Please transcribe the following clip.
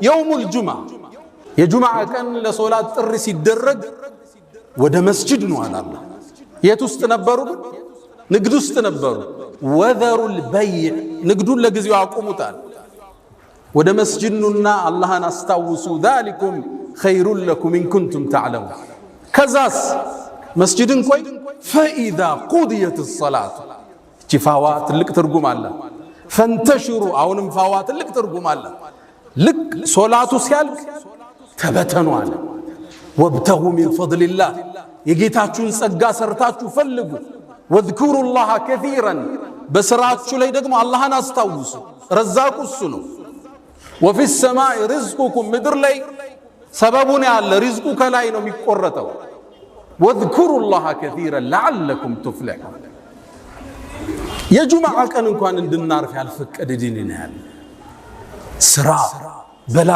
የውሙል ጁምዓ የጁምዓ ቀን ለሶላት ጥሪ ሲደረግ ወደ መስጂድ ነው አላህ። የት ውስጥ ነበሩ? ንግድ ውስጥ ነበሩ። ወዘሩል በይዕ ንግዱን ለጊዜው አቁሙታል። ወደ መስጂድ ኑና አላህን አስታውሱ። ዛሊኩም ኸይሩን ለኩም ኢን ኩንቱም ተዕለሙን። ከዛስ መስጂድን ቆይ ፈኢዛ ቁድየት ሰላት እቺ ፋዋ ትልቅ ትርጉም አለ። ፈንተሽሩ አሁንም ፋዋ ትልቅ ትርጉም አለ። ልክ ሶላቱ ሲያልቅ ተበተኑ አለ። ወብተጉ ሚን ፈድሊላህ የጌታችሁን ጸጋ ሰርታችሁ ፈልጉ። ወዝኩሩላህ ከሲራን በስራችሁ ላይ ደግሞ አላህን አስታውሱ። ረዛቁ እሱ ነው። ወፊ ሰማይ ሪዝቁኩም ምድር ላይ ሰበቡን ያለ ሪዝቁ ከላይ ነው የሚቆረጠው። ወዝኩሩላህ ከሲራን ለዓለኩም ቱፍሊሑን። የጁምዓ ቀን እንኳን እንድናርፍ ያልፈቀደ ዲን ነው ያለ ስራ በላ